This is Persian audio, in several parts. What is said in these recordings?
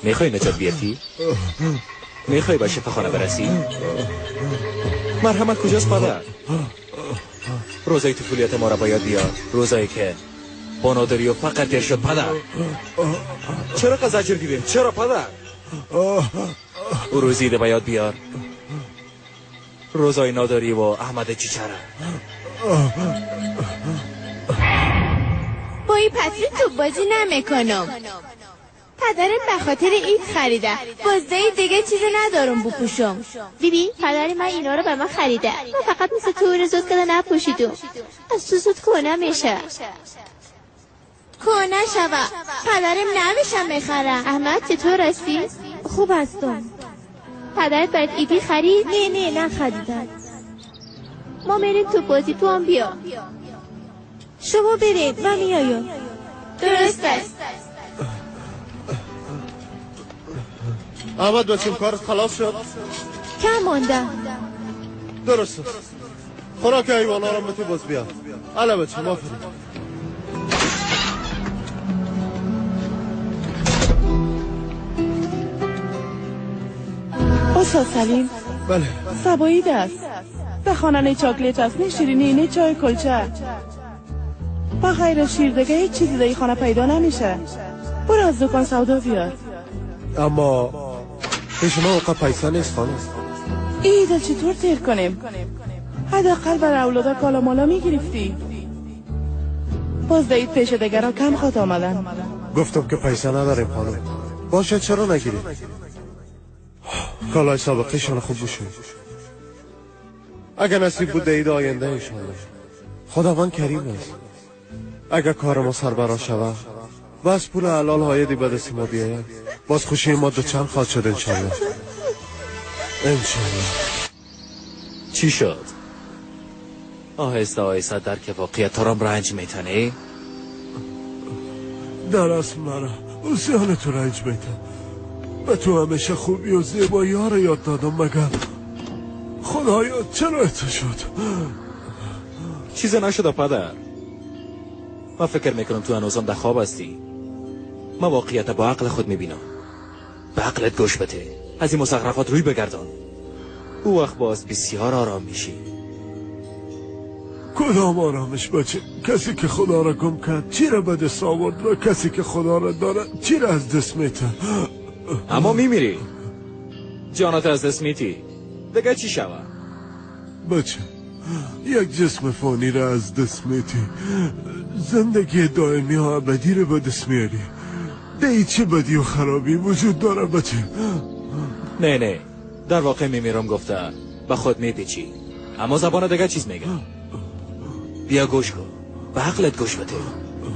میخوای نجات بیفتی؟ میخوای به شفاخانه برسی؟ مرحمت کجاست پدر؟ روزای طفولیت ما را باید بیار، روزایی که با نادری و فقر تیر شد پدر. چرا قزجر دیدیم؟ چرا پدر؟ او روزی ده باید بیار، روزای نادری و احمد چیچره. با این پتری تو بازی نمیکنم. پدرم به خاطر عید خریده، بازده دیگه چیزی ندارم بپوشم. بیبی پدر من اینا رو به من خریده، من فقط مثل تو زود کده نپوشیدم، از تو زود کنه میشه. کنه شوه پدرم نمیشه میخره. احمد چطور هستی؟ خوب هستم. پدرت باید ایدی خرید؟ نه نخریدن. ما میریم تو بازی، تو هم بیا. شما برید من میایم. درست است. احمد بچیم کارت خلاص شد؟ کم مانده. درست است. خوراک حیوانا رو تو باز بیا. علا بچه ما فرید. استاد سلیم. بله. سبایی دست. بخوانن چاکلیت است، نه شیرینی نه چای کلچه. با غیر شیر دیگه هیچ چیزی در خانه پیدا نمیشه. برو از دکان سودا بیار. اما پیش ما اوقات پیسه نیست خانم. ایده چطور تیر کنیم؟ حداقل بر اولادا کالا مالا میگرفتی. باز دید پیش دیگران کم خواهد آمدن. گفتم که پیسه نداریم خانم. باشه چرا نگیریم؟ کالای سابقه شان خوب بشون. اگر نصیب بود دید آینده انشالله. خداوند کریم است. اگر کار ما سربرا شود بس پول حلال هایدی به دست ما بیاید، باز خوشی ما دو چند خواهد شد انشالله. انشالله. چی شد؟ آهسته در که واقعیت ترام رنج میتنی؟ در اصل مرا اوزیان تو رنج میتن. به تو همیشه خوبی و زیبایی ها رو یاد دادم مگر خدایا چرا اتو شد؟ چیزی نشده پدر. من فکر میکنم تو هنوزم در خواب هستی. من واقعیت با عقل خود میبینم. به عقلت گوش بده، از این مزخرفات روی بگردان. او وقت باز بسیار آرام میشی. کدام آرامش بچه؟ کسی که خدا را گم کرد چی را به دست آورد و کسی که خدا را داره چی را از دست میته؟ اما میمیری، جانت از دست میتی، دیگه چی شود؟ بچه یک جسم فانی را از دست میتی، زندگی دائمی ها ابدی را به دست میاری. دیگه چه بدی و خرابی وجود داره بچه؟ نه در واقع میمیرم گفته به خود میپیچی، اما زبان دیگه چیز میگه. بیا گوش کن، به عقلت گوش بده،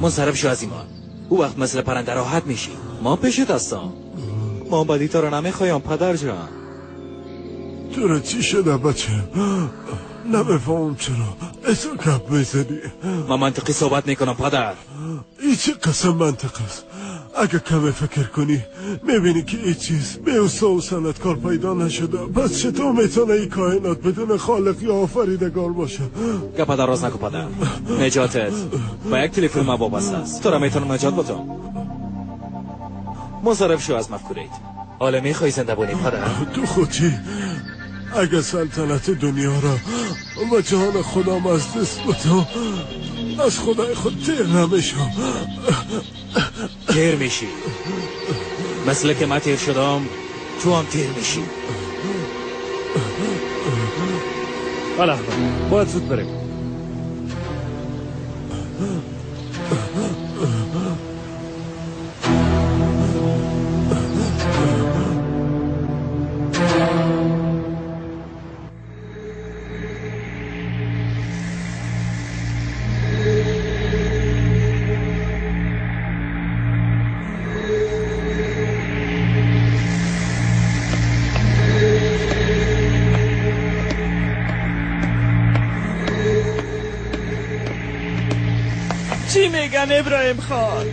منصرف شو از ایمان. او وقت مثل پرنده راحت میشی. ما پیشت هستم، ما بدی تو رو نمیخوایم پدر جان. تو را چی شده بچه؟ نمیفهم چرا ایسا کپ میزنی؟ ما منطقی صحبت میکنم پدر. ای چه قسم منطق است؟ اگه کمی فکر کنی میبینی که ای چیز به اوسا و سنتکار پیدا نشده. پس چطور میتونه ای کائنات بدون خالق یا آفریدگار باشه؟ گپ دراز نکن پدر. نجاتت با یک تلفن ما وابسته است. تو را میتونم نجات بدم. منصرف شو از مفکوریت. حالا میخوای زنده بونی پدر؟ تو خودی اگه سلطنت دنیا را و جهان خودم از دست بدم از خدای خود تیر نمیشم. تیر میشی، مثل که من تیر شدم تو هم تیر میشی. حالا باید زود بریم. چی میگن ابراهیم خان؟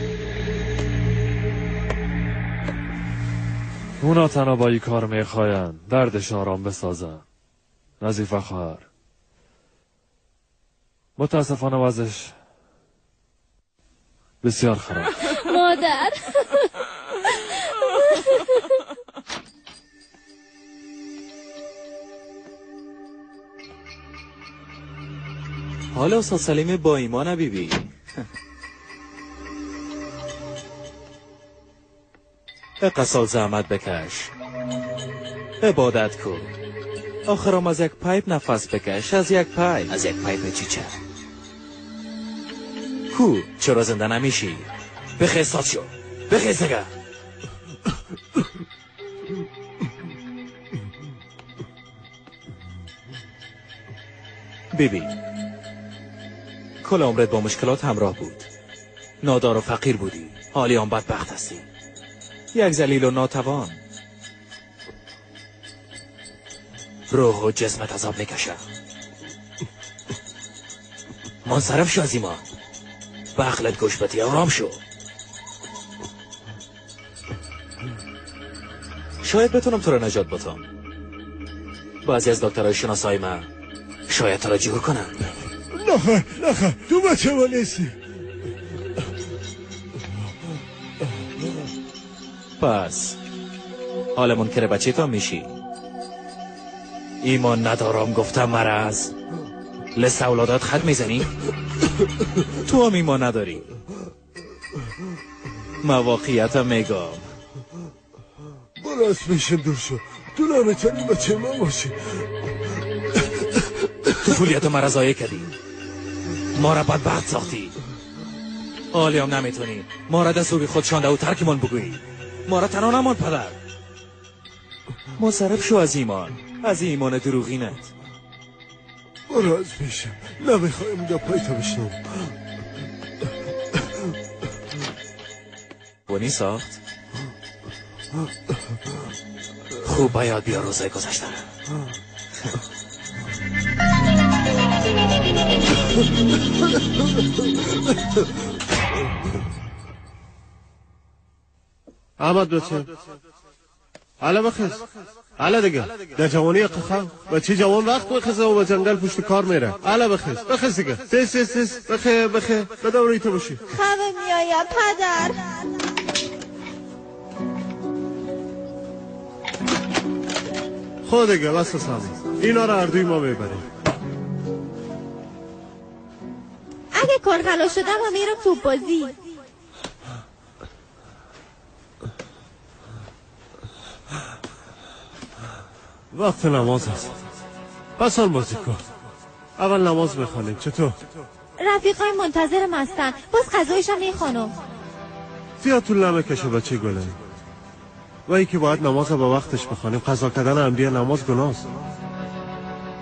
اونا تنها با این کار میخواین دردش آرام بسازن. نظیفه خواهر متاسفانه وضعش بسیار خراب. مادر حالا استاد سلیم با ایمان بیبی اقصال زحمت بکش، عبادت کن، آخرام از یک پایپ نفس بکش. از یک پایپ چیچه کو چرا زنده نمیشی؟ بخیستاد شو، بخیست نگه. بیبی کل عمرت با مشکلات همراه بود، نادار و فقیر بودی، حالی آن بدبخت هستی، یک ذلیل و ناتوان. روح و جسمت عذاب میکشه. منصرف شو از ایمان، به عقلت گوش بدی، آرام شو. شاید بتونم تو رو نجات بدم. بعضی از دکترهای شناسای من شاید تو را جور کنن. نخیر تو بچه ما نیستی. پس حالا منکر بچه تا میشی؟ ایمان ندارم گفتم مرض، لست اولادات خط میزنی؟ تو هم ایمان نداری. مواقعیتم میگم برو از پیشم دور شو، تو نمیتونی بچه ما باشی. تو فولیت و مرضایه کردی، ما را بدبخت ساختی. حالی هم نمیتونی ما را دست روی خود شانده و ترکمان بگویی. ما را تنها نمان پدر. منصرف شو از ایمان دروغینت. برو از پیشم، نمیخوایم گپایتو بشنم. بونی ساخت خوب باید بیا روزای گذشته. احمد بچه حالا بخیز، حالا دیگه در جوانی قخم بچه جوان وقت بخیزه و به جنگل پشت کار میره. حالا بخیز دیگه. تیز بخیر بدم روی تو باشی. خوابم میاید پدر. خود دیگه بس سامی اینا رو اردوی ما میبریم. اگه کار خلاص شدم و میرم توپ بازی. وقت نماز هست، پس آن بازی کن. اول نماز بخوانیم. چطور؟ رفیقای منتظرم هستن، باز غذایشم میخوانم. زیاد طول نمیکشه بچه گله. و ای که باید نماز رو به وقتش بخوانیم. قضا کردن انبیا نماز گناهست.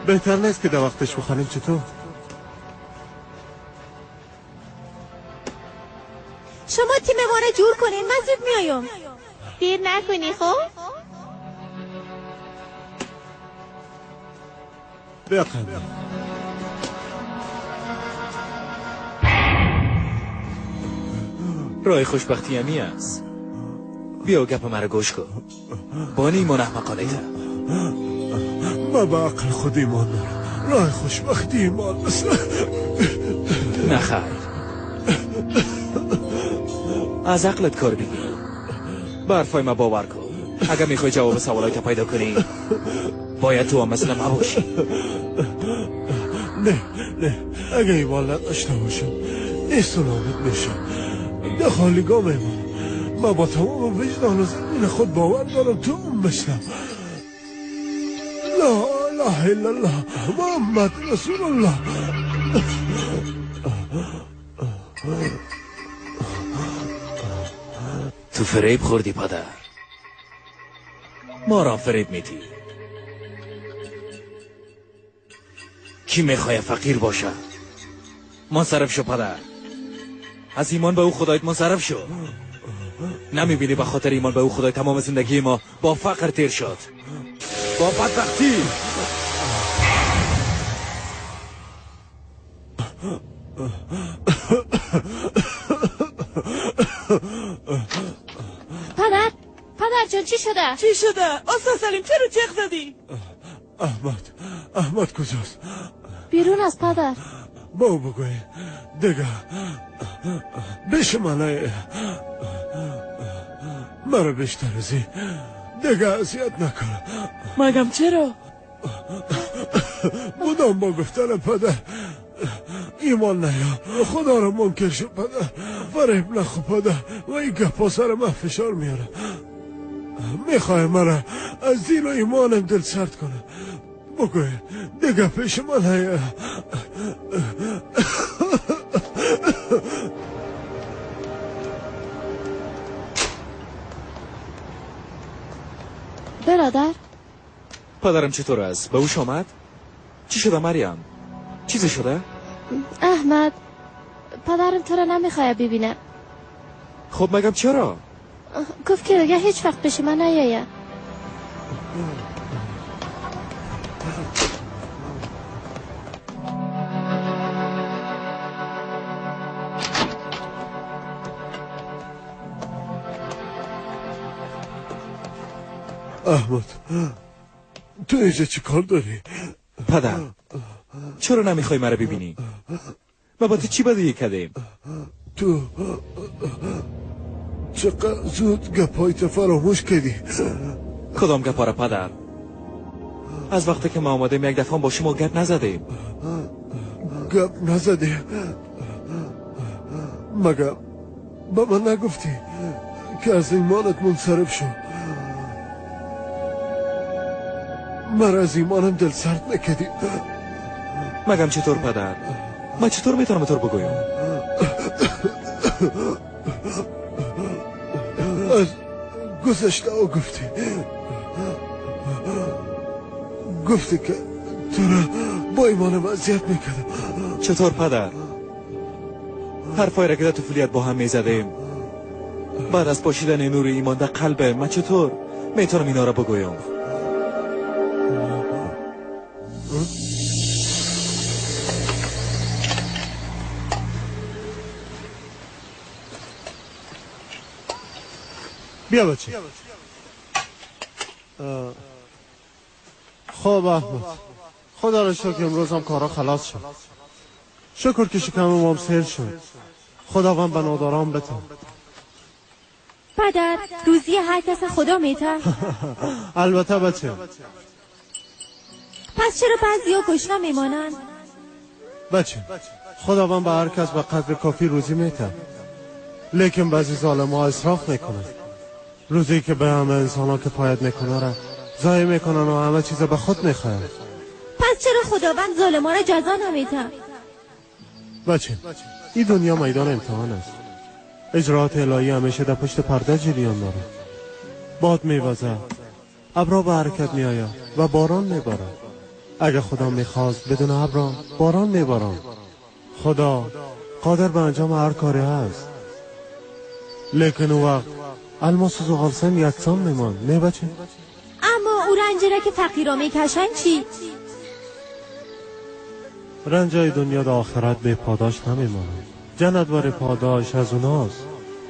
بهتر نیست که در وقتش بخوانیم. چطور؟ شما تیم ما رو جور کنین، من زود میایم. دیر نکنی خب؟ بیا قنده. راه خوشبختی همی است. بیا و گپ مرا گوش کن. بانی ایمان احمقانه تا ما با عقل خود ایمان دارم. راه خوشبختی ایمان است. نخیر، از عقلت کار بگیر. برفای ما باور کن. اگر میخوای جواب سوالایت پیدا کنی باید تو هم مثل ما باشی. نه اگه ایمان نداشته باشم نیست و نابد میشم. در خالیگاه میمانم. ما با تمام وجدان و زمین خود باور دارم تو اون بشنم. لا اله الا الله محمد رسول الله. تو فریب خوردی پدر، ما را فریب میدی. کی میخواه فقیر باشه؟ منصرف شو پدر، از ایمان به او خدایت منصرف شو. نمیبینی به خاطر ایمان به او خدای تمام زندگی ما با فقر تیر شد، با بدبختی. پدر جان چی شده؟ چی شده؟ استاد سلیم چرا چیخ زدی؟ احمد کجاست؟ بیرون از پدر. با او بگوی دیگه بیش منه مرا بیشتر ازی دیگه اذیت نکن. مگم چرا؟ بودم با گفتن پدر ایمان نیا، خدا رو منکر شو پدر، فریب نخو پدر و این گپا سر من فشار میاره. میخواه مرا از دین و ایمانم دل سرد کنه. بگوی دیگه پیش من هیا. برادر پدرم چطور است؟ به اوش آمد؟ چی شده مریم؟ چیزی شده؟ احمد، پدرم تو را نمیخواه ببینه. خب مگم چرا؟ گفت که دیگه هیچ وقت پیش من نیایه. احمد تو اینجا چی کار داری؟ پدر چرا نمیخوای مرا ببینی؟ ما با تو چی بدهی کردیم؟ تو چقدر زود گپایت فراموش کردی. کدام گپا را پدر؟ از وقتی که ما آمدیم یک دفعه با شما گپ نزدیم. گپ نزدی؟ مگه با من نگفتی که از ایمانت منصرف شو؟ من از ایمانم دل سرد نکدی. مگم چطور پدر؟ من چطور میتونم به تو بگویم؟ از گذشته ها گفتی که تو را با ایمانم اذیت میکردم. چطور پدر؟ حرفای را که در طفولیت با هم میزدیم بعد از پاشیدن نور ایمان در قلبه من چطور میتونم اینا را بگویم؟ بیا بچه. خب احمد، خدا را شکر امروز هم کارا خلاص شد. شکر که شکم امام سیر شد. خداوند بناداران بتن. پدر روزی هر کس خدا میته. البته بچه. پس چرا بعضیا گشنه میمانند؟ بچه خداوند به هر کس به قدر کافی روزی میته، لیکن بعضی ظالم ها اسراف میکنن. روزی که به همه انسان ها که پاید میکنه را ضایع میکنن و همه چیز به خود میخواهن. پس چرا خداوند ظالما را جزا نمیده؟ بچه این دنیا میدان امتحان است. اجرات الهی همیشه در پشت پرده جریان داره. باد میوزه، ابرها به حرکت میآید و باران میبارد. اگه خدا میخواست بدون ابرها باران میبارد. خدا قادر به انجام هر کاری هست. لیکن اون وقت الماس و زغالسنگ یکسان میمان، نه بچه؟ اما او رنجره که فقیرا میکشن چی؟ رنجای دنیا در آخرت به پاداش نمیماند. جنت بر پاداش از اوناست.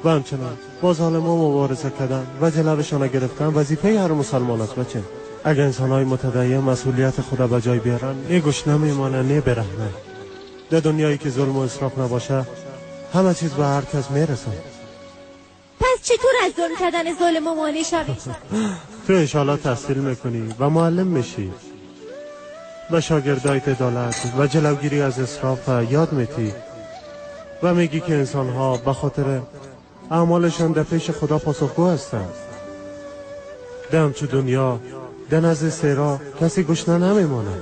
و همچنان با ظالما مبارزه کردن و جلبشان گرفتن وظیفه هر مسلمان است بچه. اگه انسان‌های متدین مسئولیت خدا به جای بیارن نه گوش نمیمانه نه برهنه. در دنیایی که ظلم و اسراف نباشه همه چیز به هر کس میرسه. پس چطور از ظلم کردن ظالم و مانع شوی؟ تو انشالله تحصیل میکنی و معلم میشی و شاگردایت عدالت و جلوگیری از اسراف یاد میتی و میگی که انسان‌ها به خاطر اعمالشان در پیش خدا پاسخگو هستند. در همچون دنیا در نزد سیرا کسی گشنه نمیمانه.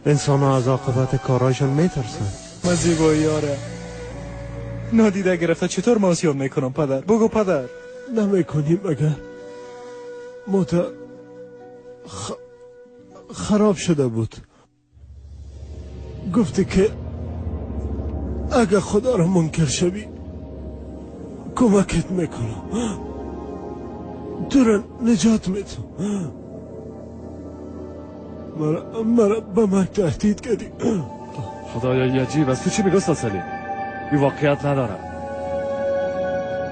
انسان‌ها از عاقبت کارهایشان میترسن. من زیبایی آره نادیده گرفته چطور معصیت میکنم پدر؟ بگو پدر. نمیکنیم اگر خراب شده بود. گفتی که اگر خدا رو منکر شوی کمکت میکنم، تو رو نجات میدم. مرا به من تهدید کردی. خدایا عجیب است. تو چی میگو سلسلی؟ این واقعیت نداره.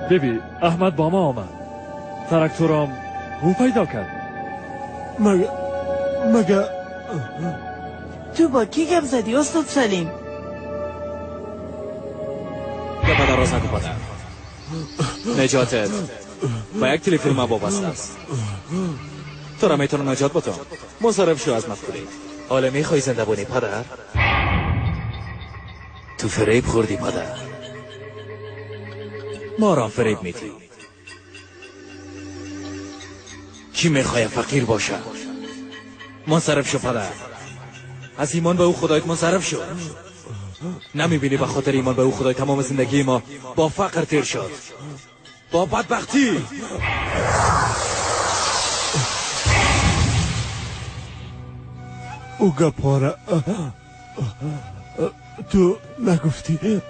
ببین احمد با ما آمد، ترکتورم او پیدا کرد. مگه تو با کی گپ زدی استاد سلیم؟ به پدر راز نکن پدر. نجاتت با یک تلفن ما وابسته است. تو را میتونم نجات بتم. منصرف شو از مفکوری. حالا میخوای زنده بونی پدر؟ تو فریب خوردی پدر. ما را فریب میدی. کی میخواه فقیر باشه؟ منصرف شو پدر. از ایمان به او خدایت منصرف شو. نمیبینی به خاطر ایمان به او خدای تمام زندگی ما با فقر تیر شد، با بدبختی. او گپاره تو نگفتی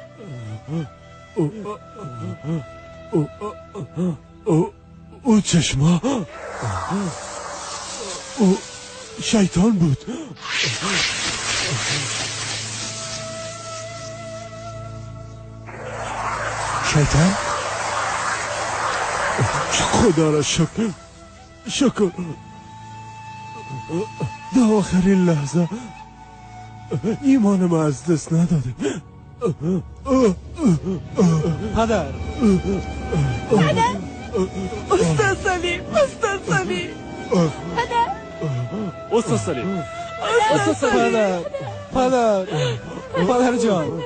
او چشما او شیطان بود. شیطان؟ خدا را شکر در آخرین لحظه ایمان ما از دست نداده. پدر استاد سلیم استاد سلیم پدر جان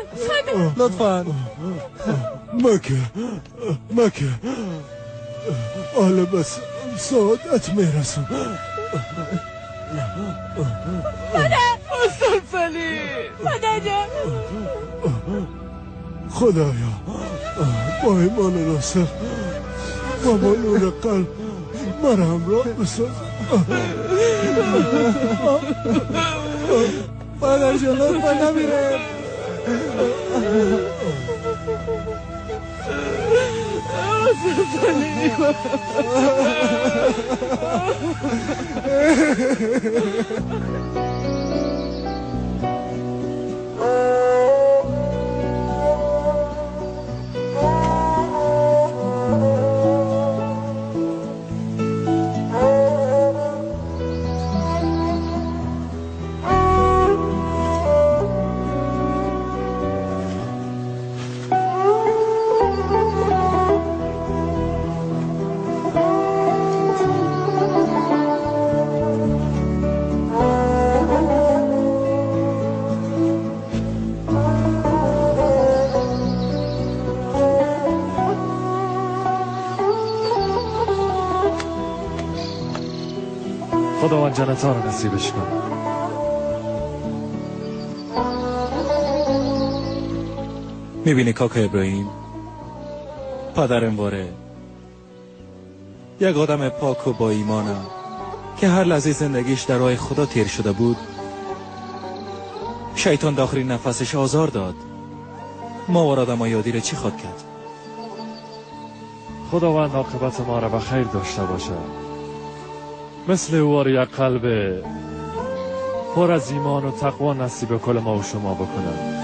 لطفاً مکه حالا بس سعادت میرسون. استاد سلیم پدر جان. خدایا با ایمان راسخ و با نور قلب مرا همراه بساز. پدر جان لطفاً نمیره. خداوند جنت ها رو نصیبش کن. میبینی کاکا ابراهیم؟ پدرم واره یک آدم پاک و با ایمانم که هر لحظه زندگیش در راه خدا تیر شده بود. شیطان در آخرین نفسش آزار داد. ما آدم ها یادی رو چی خواد کرد؟ خداوند عاقبت ما را به خیر داشته باشه. مثل او یک قلب پر از ایمان و تقوا نصیب کل ما و شما بکنه.